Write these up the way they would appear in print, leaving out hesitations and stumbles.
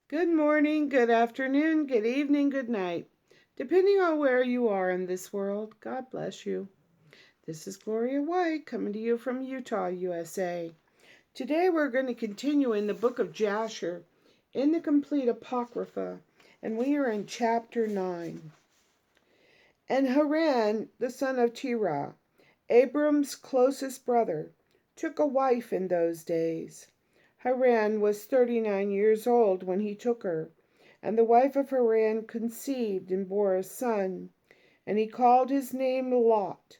Good morning, good afternoon, good evening, good night. Depending on where you are in this world, God bless you. This is Gloria White coming to you from Utah, USA. Today we're going to continue in the book of Jasher in the complete Apocrypha, and we are in chapter 9. And Haran, the son of Terah, Abram's closest brother, took a wife in those days. Haran was 39 years old when he took her, and the wife of Haran conceived and bore a son, and he called his name Lot.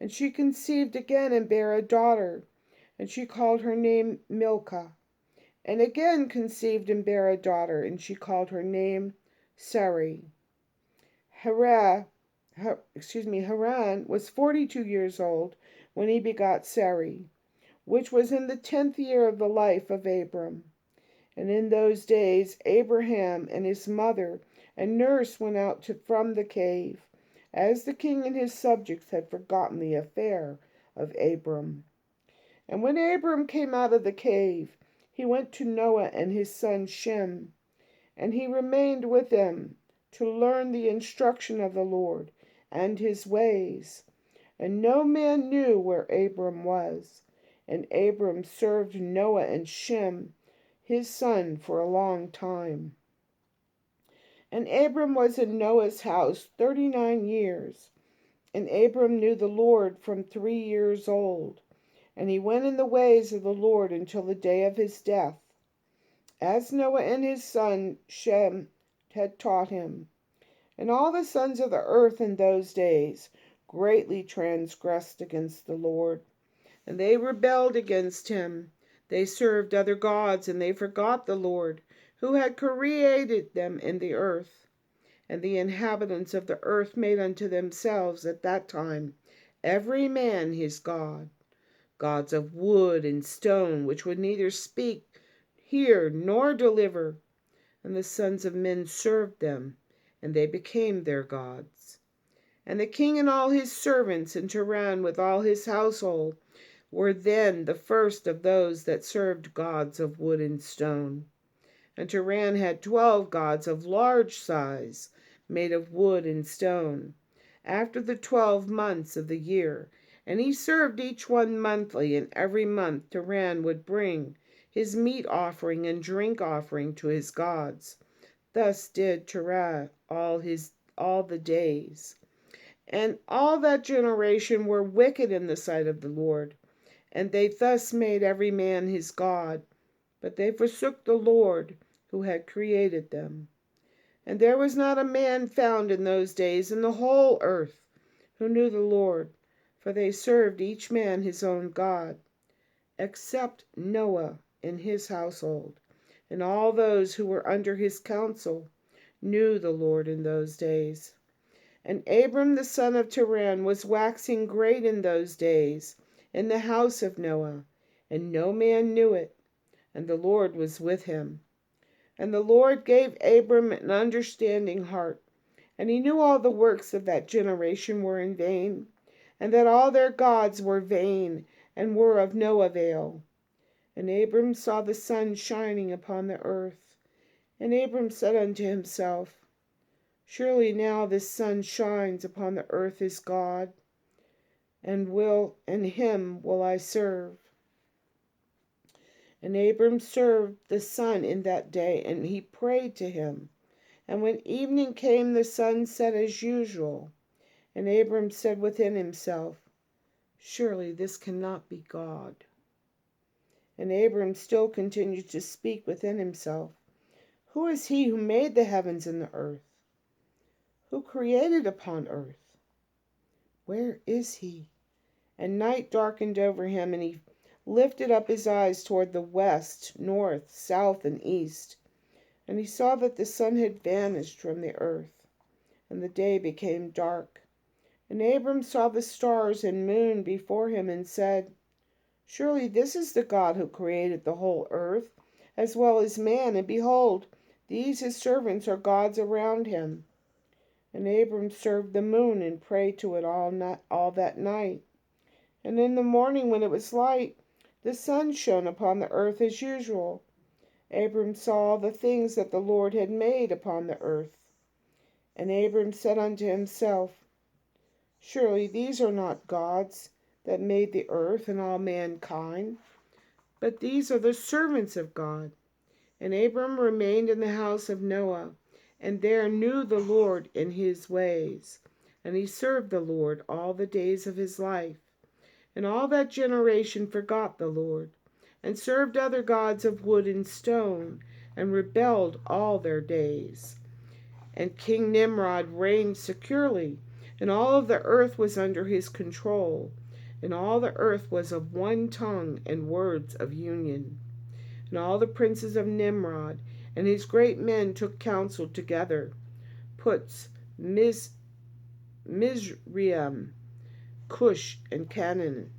And she conceived again and bare a daughter, and she called her name Milcah, and again conceived and bare a daughter, and she called her name Sarai. Haran was 42 years old when he begot Sarai, which was in the 10th year of the life of Abram. And in those days Abraham and his mother and nurse went out from the cave, as the king and his subjects had forgotten the affair of Abram. And when Abram came out of the cave, he went to Noah and his son Shem, and he remained with them to learn the instruction of the Lord and his ways. And no man knew where Abram was. And Abram served Noah and Shem, his son, for a long time. And Abram was in Noah's house 39 years. And Abram knew the Lord from 3 years old. And he went in the ways of the Lord until the day of his death, as Noah and his son Shem had taught him. And all the sons of the earth in those days greatly transgressed against the Lord, and they rebelled against him. They served other gods, and they forgot the Lord, who had created them in the earth. And the inhabitants of the earth made unto themselves at that time every man his god, gods of wood and stone, which would neither speak, hear, nor deliver. And the sons of men served them, and they became their gods. And the king and all his servants, and Tehran with all his household, were then the first of those that served gods of wood and stone. And Tehran had 12 gods of large size, made of wood and stone, after the 12 months of the year. And he served each one monthly, and every month Tehran would bring his meat offering and drink offering to his gods. Thus did Terah all the days. And all that generation were wicked in the sight of the Lord, and they thus made every man his god, but they forsook the Lord who had created them. And there was not a man found in those days in the whole earth who knew the Lord, for they served each man his own god, except Noah and his household, and all those who were under his counsel knew the Lord in those days. And Abram the son of Terah was waxing great in those days in the house of Noah, and no man knew it, and the Lord was with him. And the Lord gave Abram an understanding heart, and he knew all the works of that generation were in vain, and that all their gods were vain, and were of no avail. And Abram saw the sun shining upon the earth, and Abram said unto himself, Surely now this sun shines upon the earth is God, and him will I serve. And Abram served the sun in that day, and he prayed to him. And when evening came, the sun set as usual. And Abram said within himself, Surely this cannot be God. And Abram still continued to speak within himself, Who is he who made the heavens and the earth? Who created upon earth? Where is he? And night darkened over him, and he lifted up his eyes toward the west, north, south, and east. And he saw that the sun had vanished from the earth, and the day became dark. And Abram saw the stars and moon before him, and said, Surely this is the God who created the whole earth, as well as man, and behold, these his servants are gods around him. And Abram served the moon, and prayed to it all that night. And in the morning when it was light, the sun shone upon the earth as usual. Abram saw the things that the Lord had made upon the earth. And Abram said unto himself, Surely these are not gods that made the earth and all mankind, but these are the servants of God. And Abram remained in the house of Noah, and there knew the Lord in his ways. And he served the Lord all the days of his life. And all that generation forgot the Lord, and served other gods of wood and stone, and rebelled all their days. And King Nimrod reigned securely, and all of the earth was under his control. And all the earth was of one tongue and words of union. And all the princes of Nimrod and his great men took counsel together, Puts, Mizraim, Cush, and Canaan,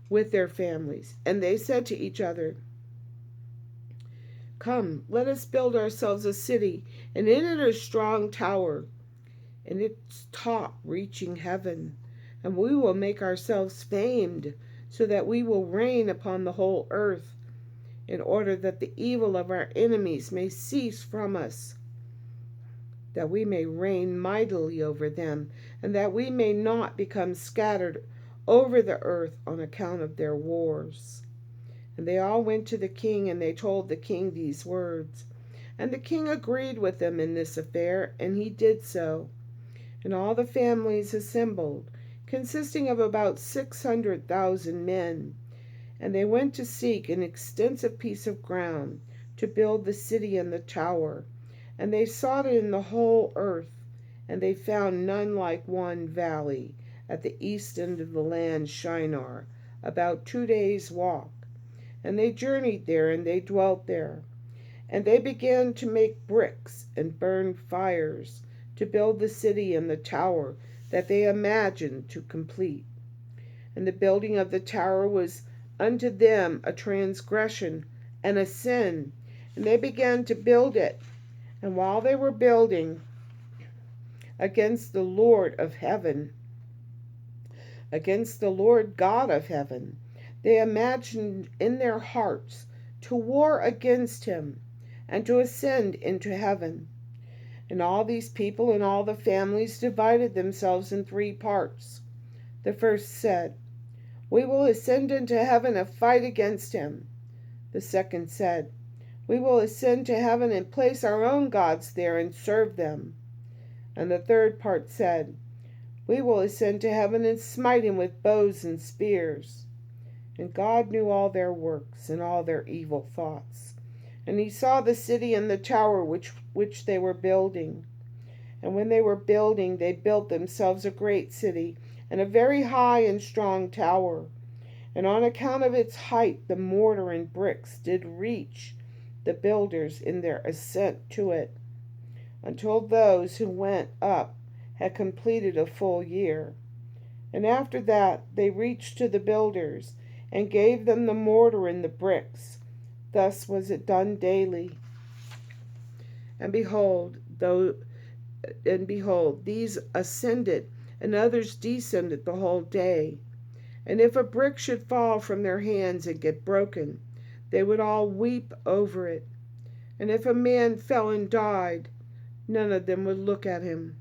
with their families. And they said to each other, Come, let us build ourselves a city, and in it a strong tower, and its top reaching heaven. And we will make ourselves famed, so that we will reign upon the whole earth, in order that the evil of our enemies may cease from us, that we may reign mightily over them, and that we may not become scattered over the earth on account of their wars. And they all went to the king, and they told the king these words. And the king agreed with them in this affair, and he did so. And all the families assembled, consisting of about 600,000 men, and they went to seek an extensive piece of ground to build the city and the tower. And they sought it in the whole earth, and they found none like one valley at the east end of the land Shinar, about 2 days' walk. And they journeyed there, and they dwelt there. And they began to make bricks and burn fires to build the city and the tower that they imagined to complete. And the building of the tower was unto them a transgression and a sin. And they began to build it. And while they were building against the Lord of heaven, against the Lord God of heaven, they imagined in their hearts to war against him and to ascend into heaven. And all these people and all the families divided themselves in 3 parts. The first said, We will ascend into heaven and fight against him. The second said, We will ascend to heaven and place our own gods there and serve them. And the third part said, We will ascend to heaven and smite him with bows and spears. And God knew all their works and all their evil thoughts. And he saw the city and the tower which they were building. And when they were building, they built themselves a great city, and a very high and strong tower. And on account of its height, the mortar and bricks did reach the builders in their ascent to it, until those who went up had completed a full year. And after that they reached to the builders, and gave them the mortar and the bricks. Thus was it done daily. And behold, these ascended, and others descended the whole day. And if a brick should fall from their hands and get broken, they would all weep over it. And if a man fell and died, none of them would look at him.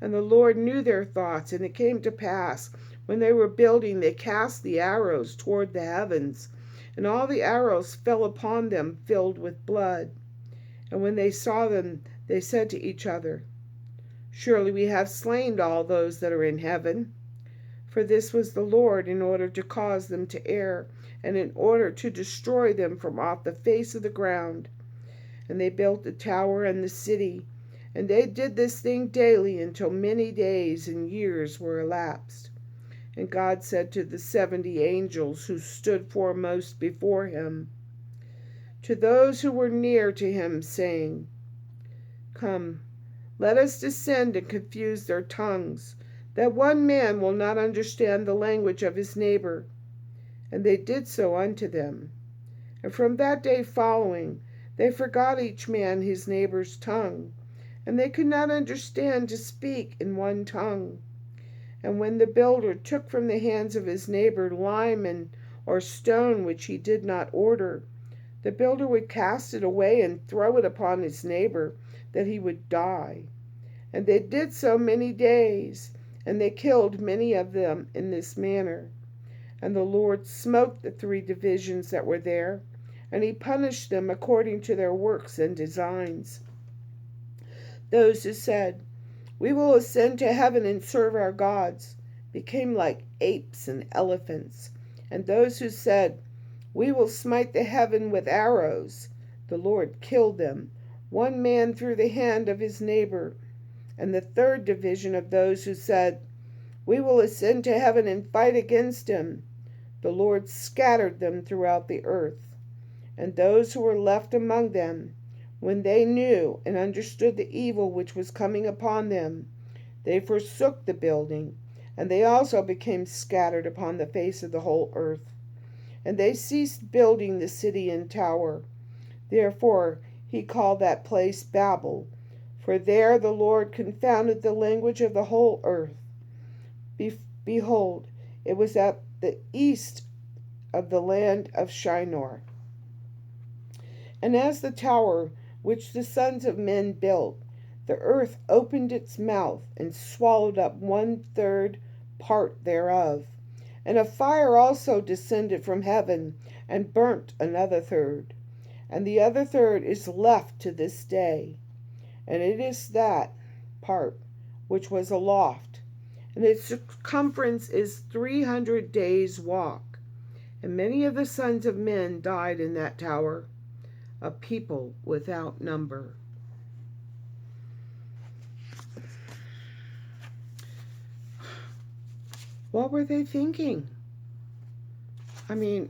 And the Lord knew their thoughts, and it came to pass, when they were building, they cast the arrows toward the heavens, and all the arrows fell upon them filled with blood. And when they saw them, they said to each other, Surely we have slain all those that are in heaven. For this was the Lord, in order to cause them to err, and in order to destroy them from off the face of the ground. And they built the tower and the city, and they did this thing daily until many days and years were elapsed. And God said to the 70 angels who stood foremost before him, to those who were near to him, saying, Come, let us descend and confuse their tongues, that one man will not understand the language of his neighbor. And they did so unto them. And from that day following, they forgot each man his neighbor's tongue, and they could not understand to speak in one tongue. And when the builder took from the hands of his neighbor lime or stone which he did not order, The builder would cast it away and throw it upon his neighbor, that he would die. And they did so many days, and they killed many of them in this manner. And the Lord smote the 3 divisions that were there, and he punished them according to their works and designs. Those who said, "We will ascend to heaven and serve our gods," became like apes and elephants. And those who said, "We will smite the heaven with arrows," the Lord killed them, one man through the hand of his neighbor. And the 3rd division of those who said, "We will ascend to heaven and fight against him," the Lord scattered them throughout the earth. And those who were left among them, when they knew and understood the evil which was coming upon them, they forsook the building, and they also became scattered upon the face of the whole earth. And they ceased building the city and tower. Therefore he called that place Babel, for there the Lord confounded the language of the whole earth. Behold, it was at the east of the land of Shinar. And as the tower which the sons of men built, the earth opened its mouth and swallowed up 1/3 part thereof. And a fire also descended from heaven and burnt another third. And the other third is left to this day. And it is that part which was aloft, and its circumference is 300 days' walk. And many of the sons of men died in that tower, a people without number. What were they thinking? I mean,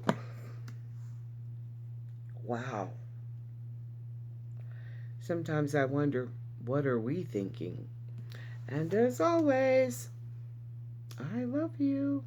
wow. Sometimes I wonder, what are we thinking? And as always, I love you.